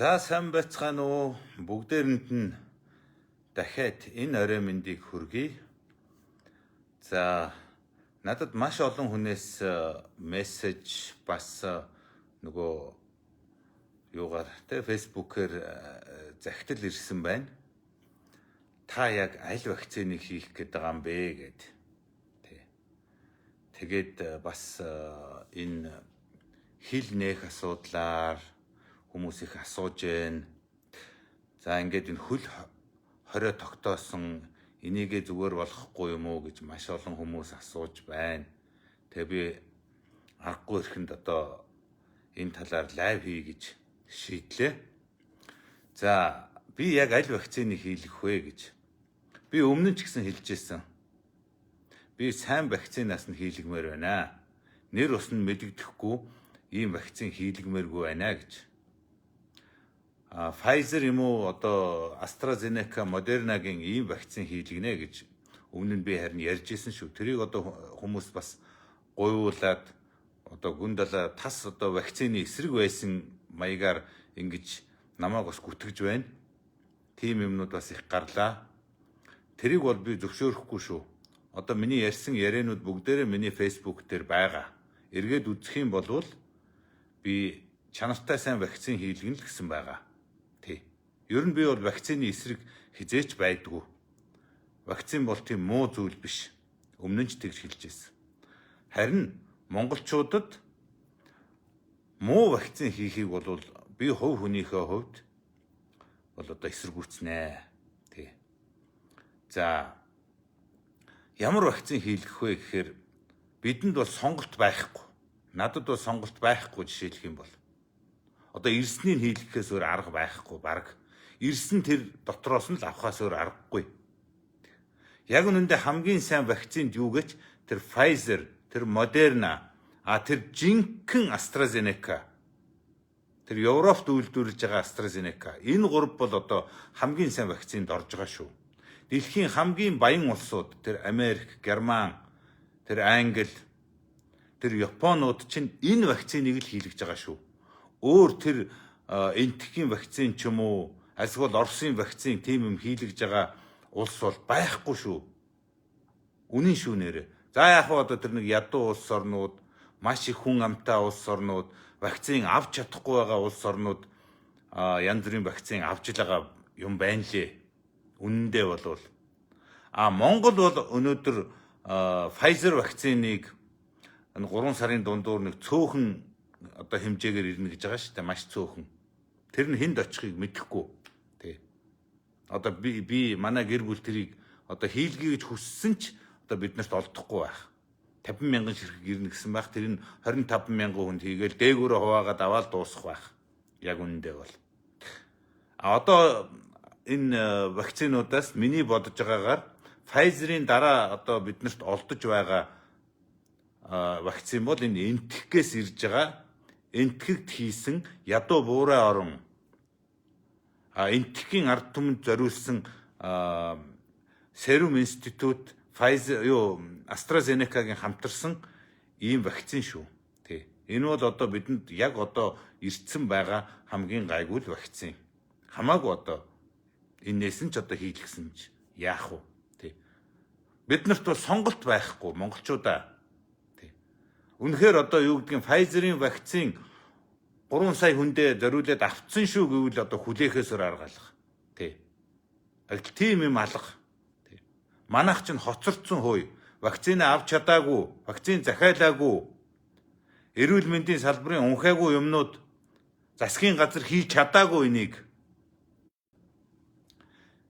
За сайн байцгаана уу? Бүгдээрэнд нь дахиад энэ орой мэндийг хүргэе. За надад маш олон хүнээс мессеж бас нөгөө юугаар тэ фэйсбүүкээр захидал ирсэн байна. Та яг аль вакциныг хийх гээд байгаа юм бэ гэд. Тэгээд бас энэ хил нээх асуудлаар хүмүүс их асууж байна. За ингээд энэ хөл хорио тогтоосон энийгээ зүгээр болохгүй юм уу гэж маш олон хүмүүс асууж байна. Тэгээ би аргагүй эрхэнд одоо энэ талаар лайв хий гэж шийдлээ. За би яг аль вакциныг хийх вэ гэж. Би өмнө нь ч гэсэн хэлж ирсэн. Би сайн вакцинаас нь хийлгмээр байна. Нэр ус нь мэдэгдэхгүй ийм вакцин хийлгмээргүй байна гэж. Pfizer юм уу одоо AstraZeneca, Moderna-гийн ийм вакцин хийлгэнэ гэж өмнө нь би харин ярьж исэн шүү. Тэрийг одоо хүмүүс бас гуйуулад одоо гүндала тас одоо вакцины эсрэг байсан маягаар ингэж намайг бас гүтгэж байна. Тим юмнууд бас их гарлаа. Тэрийг бол би зөвшөөрөхгүй шүү. Одоо миний ярьсан яриануд бүгдээрээ миний Facebook дээр байгаа. Эргээд үзэх юм бол би чанартай сайн вакцин хийлгэнэ л гэсэн байгаа. Ер нь би бол вакцины эсрэг хизээч байдгүй. Вакцин бол тийм муу зүйл биш. Өмнө нь ч тэгж хэлж байсан. Харин монголчуудад муу вакцин хийхийг бол би хувь хүнийхээ хувьд бол одоо эсэргүүцнэ. За ямар вакцин хийлгэх вэ гэхээр бидэнд бол сонголт байхгүй. Надад бол сонголт байхгүй жишээлх юм бол. Одоо эрснийг хийлгэхээс өөр арга байхгүй баг. Ирсэн тэр дотроос нь л авахаас өөр аргагүй. Яг үнэндээ хамгийн сайн вакцинд юу гэж тэр Pfizer, тэр Moderna, тэр жинхэнэ AstraZeneca, тэр Европт үйлдвэрлэж байгаа AstraZeneca. Энэ гурав бол одоо хамгийн сайн вакцинд орж байгаа шүү. Дэлхийн хамгийн баян улсууд тэр Америк, Герман, тэр Англи, тэр Японууд чинь энэ вакциныг л хийлгэж байгаа шүү. Өөр тэр энтхийн вакцин ч юм уу эсвэл Оросын вакцин тийм юм хийлгэж байгаа улс бол байхгүй шүү. Үнэн шүү нэрэ. За яг одоо тэр нэг ядуу улс орнууд, маш их хүн амтай улс орнууд, вакцин авч чадахгүй байгаа улс орнууд янз бүрийн вакцин авч л байгаа юм байна лээ. Үнэндээ болвол Монгол бол өнөөдөр Pfizer вакциныг 3 сарын дундуур нэг цөөхөн одоо хэмжээгээр ирнэ гэж байгаа шүү дээ, маш цөөхөн. Тэр нь хүнд очихыг мэдэхгүй. Одоо би манай гэр бүл тэрийг одоо хийлгэе гэж хүссэн ч одоо биднэрт олдохгүй байх. 50,000 ширхэг ирнэ гэсэн байх. Тэр нь 25,000 хүнд хийгээл дээгүүрээ хуваагаад аваад дуусах байх. Яг үнэндээ бол. Одоо энэ вакцинуудаас миний бодож байгаагаар Pfizer-ийн дараа одоо биднэрт олдож байгаа вакцин бол энэ энтхгээс ирж байгаа энтхэгт хийсэн ядуу буурай орон энтхийн ард түмэнд зориулсан Serum Institute, Pfizer, AstraZeneca-гийн хамтарсан ийм вакцин шүү. Энэ бол одоо бидэнд яг одоо ирсэн байгаа хамгийн гайгүй вакцин. Хамаагүй одоо энээс нь ч одоо хийлгсэн ч яах вэ? Биднэрт бол сонголт байхгүй монголчуудаа. Үнэхээр одоо юу гэдгийг Pfizer-ийн вакцин 3 сая хүндээ зориулээд авцсан шүү гэвэл одоо хүлээхээс өөр арга алга. Аль тийм юм алга. Манайх ч хоцорцсон хөөе. Вакцины авч чадаагүй, вакцин захиалаагүй. Эрүүл мэндийн салбарын унхаагүй юмнууд засгийн газар хийж чадаагүй энийг.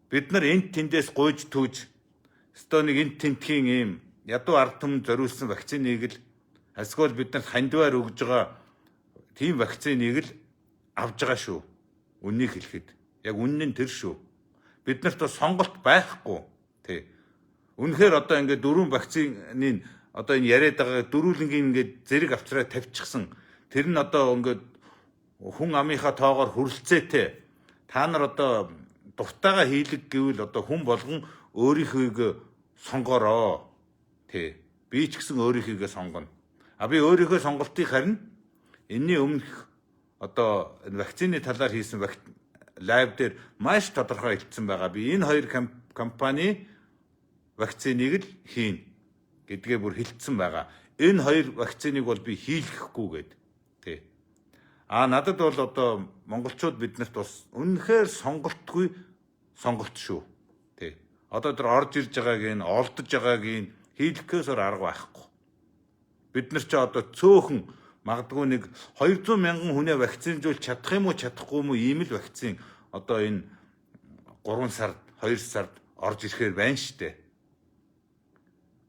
Бид нар энд тэндээс гуйж түүж өстөө нэг энд тентхийн ийм ядуу ард түмэнд зориулсан вакциныг л эсвэл биднэрт хандваар өгж байгаа тийм вакциныг л авж байгаа шүү. Үннийг хэлэхэд. Яг үнэн нь тэр шүү. Биднэрт сонголт байхгүй. Үнэхээр одоо ингээд 4 вакцины одоо энэ яриад байгаа дөрүүлэнгийн ингээд зэрэг авчраа тавьчихсан. Тэр нь одоо ингээд хүн амынхаа тоогоор хүрэлцээтэй. Та нар одоо дуртайгаа хийлэг гэвэл одоо хүн болгон өөрийнхөө сонгороо. Би ч гэсэн өөрийнхөө сонгоно. Би өөрийнхөө сонголтыг харин энэний өмнөх одоо энэ вакцины талаар хийсэн лайв дээр маш тодорхой хэлсэн байгаа. Би энэ хоёр компани вакциныг л хийн гэдгээ бүр хэлсэн байгаа. Энэ хоёр вакциныг бол би хийлгэхгүй гээд. Тий. Надад бол одоо монголчууд биднэрт бас үнэхээр сонголтгүй сонголт шүү. Тий. Одоо тэр орж ирж байгааг нь олдож байгааг нь хийлгэхээс арга байхгүй. Бид нар ч одоо цөөхөн магадгүй нэг 200 мянган хүнээ вакцинжуулж чадах юм уу чадахгүй юм уу ийм л вакцин одоо энэ 3 сард 2 сард орж ирэхээр байна штэ.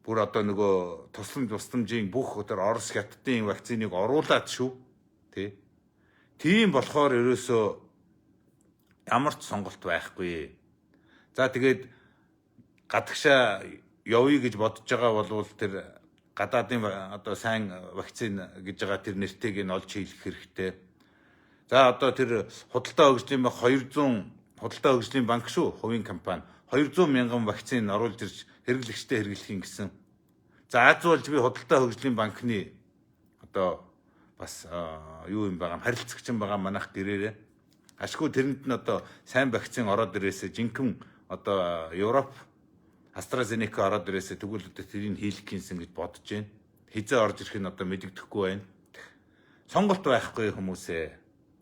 Бүр одоо нөгөө тусламжийн бүх өдөр Орос хятадын вакциныг оруулаад шүү. Тий. Тийм болохоор ерөөсөө ямар ч сонголт байхгүй. За тэгээд гадагшаа явъя гэж бодож байгаа бол тэр гадаадын одоо сайн вакцин гэж байгаа тэр нэртэйг нь олж хийх хэрэгтэй. За одоо тэр худалдаа хөгжлийн банк 200 худалдаа хөгжлийн банк шүү, хувийн компани 200 мянган вакцин оруулж ирж хэрэглэгчтэй хэрэглэхийн гэсэн. За аз болж би худалдаа хөгжлийн банкны одоо бас юу юм байгаа харилцагч юм байгаа манайх гэрээрээ ашгүй тэрэнд нь одоо сайн вакцин ороод ирээсээ жинхэнэ одоо Европ AstraZeneca ороод ирээсээ тэгвэл одоо тэрийг хийлгэх гинсэн гэж бодож байна. Хизээ орж ирэх нь одоо мэдэгдэхгүй байна. Сонголт байхгүй хүмүүсээ.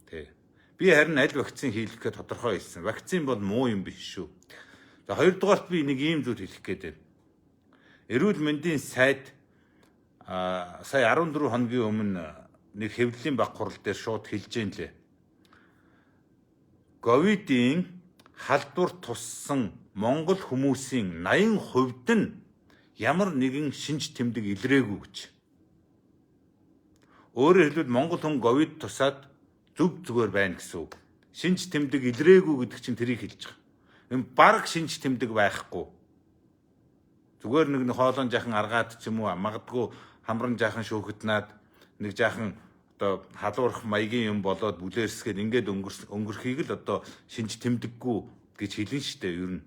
Тий. Би харин аль вакцин хийлгэхэд тодорхой хэлсэн. Вакцин бол муу юм биш шүү. За хоёрдугаарт би нэг ийм зүйл хэлэх гээд байна. Эрүүл мэндийн сайд сая 14 хоногийн өмнө нэг хэвлэлийн баг хурал дээр шууд хэлж гэн лээ. Ковидын халдвар туссан Монгол хүмүүсийн 80% нь ямар нэгэн шинж тэмдэг илрээгүй гэж. Өөрөөр хэлбэл Монгол хүн ковид тусаад зүг зүгээр байна гэсэн үг. Шинж тэмдэг илрээгүй гэдэг чинь тэрийг хэлж байгаа. Энэ бараг шинж тэмдэг байхгүй. Зүгээр нэг хоолон жаахан аргаад ч юм уу магадгүй хамран жаахан шүүхэтнаад нэг жаахан одоо халуурах маягийн юм болоод бүлээрсгээд ингээд өнгөрхийг л одоо шинж тэмдэггүй гэж хэлнэ штэ ер нь.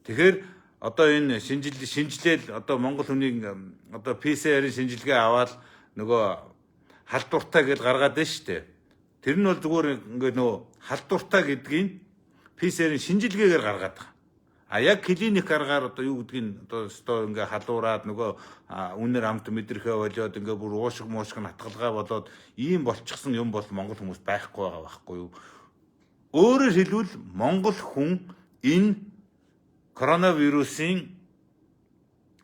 Тэгэхээр одоо энэ шинжилэл одоо Монгол хүний одоо PCR-ийн шинжилгээ аваад нөгөө халдвартай гэж гаргаад байна штэ. Тэр нь бол зүгээр ингээд нөгөө халдвартай гэдгийг PCR-ийн шинжилгээгээр гаргаад байгаа. Яг клиник аргаар одоо юу гэдгийг одоо өстой ингээ халуураад нөгөө үнээр амт мэдрэхээ болоод ингээ бүр уушиг муушиг натгалгаа болоод ийм болчихсон юм бол Монгол хүмүүс байхгүй байгаа байхгүй юу. Өөрөөр хэлбэл Монгол хүн энэ коронавирусын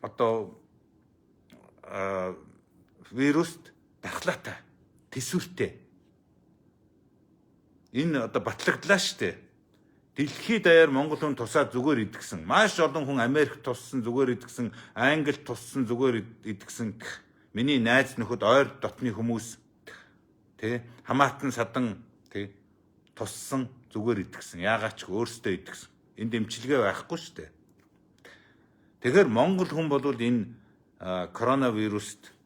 одоо вируст дархлаатай тэсвэртэй энэ одоо батлагдлаа штэ. Дэлхийд даяар Монгол хүн тусаад зүгээр идэгсэн. Маш олон хүн Америк туссан зүгээр идэгсэн, Англи туссан зүгээр идэгсэн. Миний найз нөхөд ойр дотны хүмүүс тий хамаатан садан тий туссан зүгээр идэгсэн. Яагаад ч өөрсдөө идэгсэн. Энд эмчилгээ байхгүй шүү дээ. Тэгэхээр Монгол хүн бол энэ коронавируст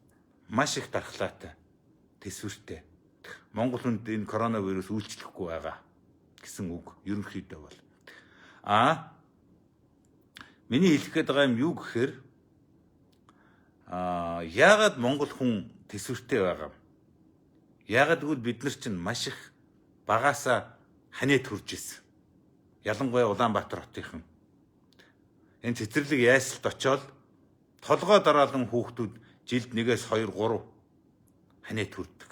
маш их дархлаатай тэсвэртэй. Монгол хүнд энэ коронавирус үйлчлэхгүй байгаа гэсэн үг ерөнхийдөө бол. Миний хэлэх гээд байгаа юм юу гэхээр яагаад Монгол хүн тэсвэртэй байгаа юм? Яагаад гэвэл бид нар чинь маш их багаасаа ханиад хүрж ирсэн. Ялангуяа Улаанбаатар хотынхан. Энэ цэцэрлэг яйсалт очоод толгой дараалан хүүхдүүд жилд 1-2 3 ханиад хүрдэг.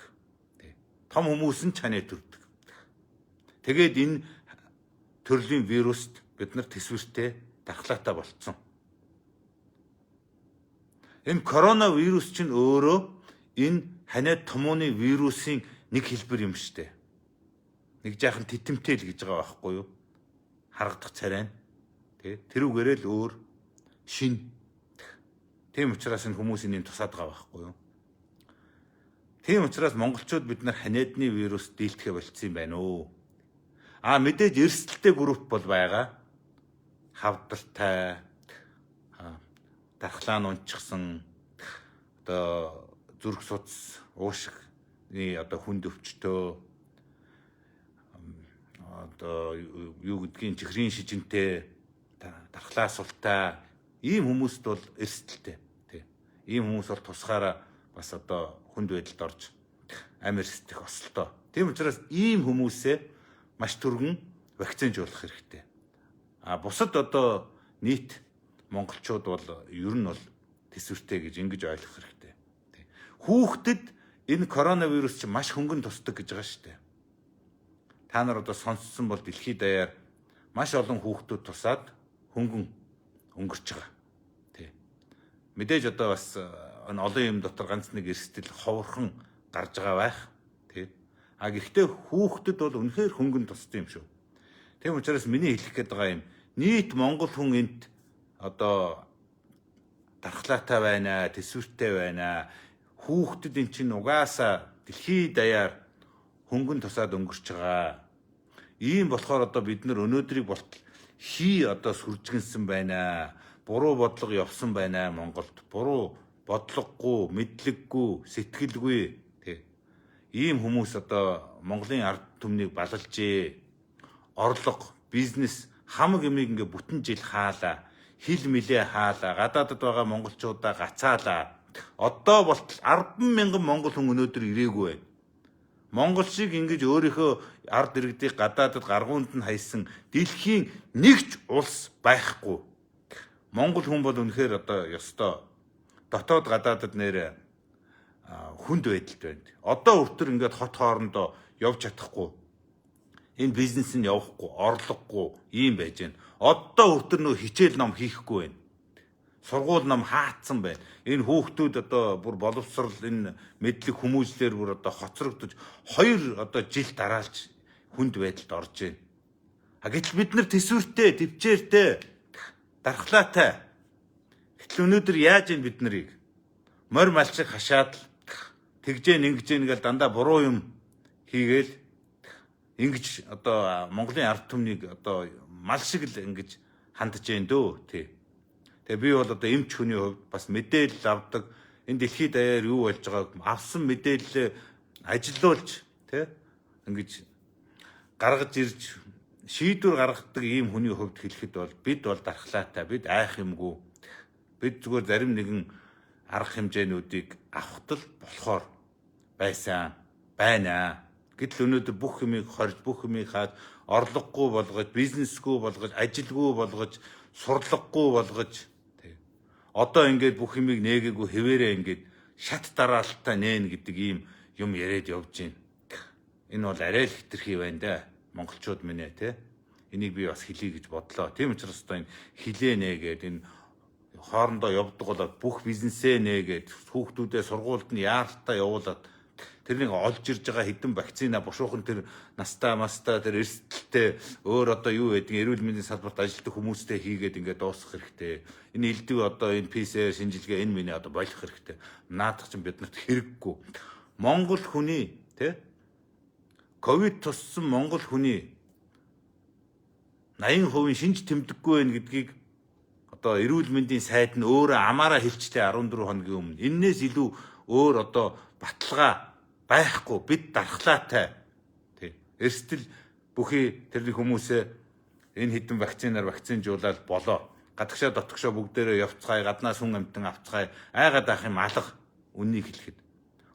Том хүмүүс нь ханиад хүрдэг. Тэгээд энэ төрлийн вируст бид нар тэсвэртэй дархлаатай болцсон. Энэ коронавирус чинь өөрөө энэ ханиад томооны вирусын нэг хэлбэр юм штэ. Нэг жаахан титэмтэй л гэж байгаа байхгүй юу? Харагдах царай. Тэрүүгээрээ л өөр шин. Тийм учраас энэ хүмүүс энийг тусаад байгаа байхгүй юу? Тийм учраас монголчууд бид нар ханиадны вирус дийлдэхэ болцсон юм байна өө. Мэдээж эрсдэлтэй групп бол байгаа. Хавдартай, дархлаа нь унчихсан, одоо зүрх судас, уушигны одоо хүнд өвчтөө, одоо юу гэдгийг чихрийн шижинтэй, дархлаа султай ийм хүмүүст бол эрсдэлтэй. Ийм хүмүүс бол тусгаараа бас одоо хүнд байдалд орж амь эрсдэх осолтой Тийм учраас ийм хүмүүсээ маш түргэн вакцинжуулах хэрэгтэй. Бусад одоо нийт монголчууд бол ер нь бол тэсвэртэй гэж ингэж ойлгох хэрэгтэй. Хүүхдэд энэ коронавирус чинь маш хөнгөн тусдаг гэж байгаа шүү дээ. Та нар одоо сонссон бол дэлхийд даяар маш олон хүүхдүүд тусаад хөнгөн өнгөрч байгаа. Мэдээж одоо бас олон юм дотор ганц нэг эрсдэл ховорхон гарч байгаа байх. Гэхдээ хүүхдэд бол үнэхээр хөнгөн тусдаг юм шүү. Тийм учраас миний хэлэх гээд байгаа юм нийт монгол хүн энд одоо дархлаатай байна, тэсвэртэй байна. Хүүхдэд эн чинь угаасаа дэлхийд даяар хөнгөн тусаад өнгөрч байгаа. Ийм болохоор одоо бид нар өнөөдрийг болтол одоо сүржгэнсэн байна. Буруу бодлого явсан байна Монголд. Буруу бодлогогүй, мэдлэггүй, сэтгэлгүй ийм хүмүүс одоо Монголын ард түмнийг балалжээ. Орлого, бизнес хамаг юмыг ингээ бүтэн жил хаалаа. Хил мэлээ хаалаа. Гадаадд байгаа монголчуудаа гацаалаа. Одоо болтол 10,000 монгол хүн өнөөдөр ирээгүй байна. Монгол шиг ингэж өөрийнхөө ард иргэдийг гадаадд гаргуунд нь хайсан дэлхийн нэгч улс байхгүй. Монгол хүн бол үнэхээр одоо ёстой дотоод гадаадд нэр хүнд байдалд байна. Одоо өртөр ингээд хот хоорондоо явж чадахгүй. Энэ бизнес нь явахгүй, орлогогүй ийм байж байна. Одоо өртөр нөө хичээл ном хийхгүй байна. Сургууль ном хаацсан байна. Энэ хүүхдүүд одоо бүр боловсрал энэ мэдлэг хүмүүжлэр бүр одоо хоцрогдож 2 одоо жил дараалж хүнд байдалд орж байна. Гэтэл бид нар тэсвэртэй, төвчээртэй, дархлаатай. Гэтэл өнөөдөр яаж ийм бид нарыг морь малчиг хашаад тэгжээ гэл дандаа буруу юм хийгээл ингэж одоо Монголын ард түмнийг одоо мал шиг л ингэж хандж जैन дөө. Тэгээ би бол одоо эмч хүний хувьд бас мэдээлэл авдаг. Энэ дэлхийд даяар юу болж байгааг авсан мэдээлэлээ ажилуулж ингэж гаргаж ирж шийдвэр гаргадаг ийм хүний хувьд хэлэхэд бол бид бол дархлаатай, бид айх юмгүй. Бид зүгээр зарим нэгэн арга хэмжээнүүдийг авахтал болохоор байсан байна. Гэтэл өнөөдөр бүх юмыг хорж, бүх юмыг хаад орлогогүй болгож, бизнесгүй болгож, ажилгүй болгож, сурлаггүй болгож одоо ингээд бүх юмыг нээгээгүй хэвээрээ ингээд шат дараалтаа нээн гэдэг ийм юм яриад явж байна. Энэ бол арай л хитрхи байна да. Монголчууд минь энийг би бас хэлье гэж бодлоо. Тийм учраас одоо энэ хилээ нээгээд энэ хоорондоо явдаг болоод бүх бизнесээ нээгээд хүүхдүүдээ сургуульд нь яаралтай явуулаад тэрнийг олж ирж байгаа хэдэн вакцина бушуухан тэр настаа мастаа тэр эрсдэлтэй өөр одоо юу гэдэг эрүүл мэндийн салбарт ажилладаг хүмүүстэй хийгээд ингээд дуусгах хэрэгтэй. Энэ элдв одоо энэ PCR шинжилгээ энэ миний одоо болох хэрэгтэй. Наадах чинь биднэрт хэрэггүй. Монгол хүний ковид туссан монгол хүний 80% шинж тэмдэггүй байх гэдгийг одоо эрүүл мэндийн сайд нь өөрөө амаараа хэлчихлээ 14 хоногийн өмнө. Эннээс илүү өөр одоо баталгаа байхгүй бид дархлаатай. Эрсдэл бүхий тэр хүмүүсээ энэ хэдэн вакцинаар вакцинжуулаад болоо. Гадагшаа дотгошоо бүгдээрээ явцгаая, гаднаас хүн амтан авцгаая. Айгаад авах юм алга үннийг хэлэхэд.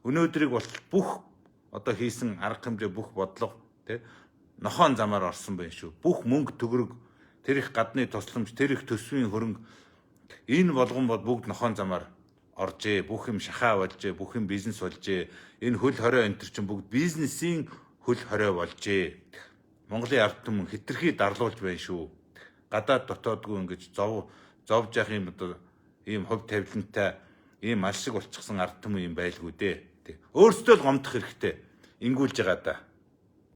Өнөөдрийг бол бүх одоо хийсэн арга хэмжээ бүх бодлого нохоон замаар орсон байх шүү. Бүх мөнгө төгрөг тэр их гадны тусламж, тэр их төсвийн хөрөнгө энэ болгон бол бүгд нохоон замаар оржээ. Бүх юм шахаа болжээ, бүх юм бизнес болжээ. Энэ хөл хорой энэ төр чинь бүгд бизнесийн хөл хорой болжээ. Монголын ард түмэн хитрхи дарлуулж байна шүү. Гадаад дотоодгүй ингэж зовж явах юм одоо ийм хувь тавилантай ийм алшиг болчихсон ард түмэн юм байлгүй дээ. Өөрсдөө л гомдох хэрэгтэй. Ингүүлж байгаа да.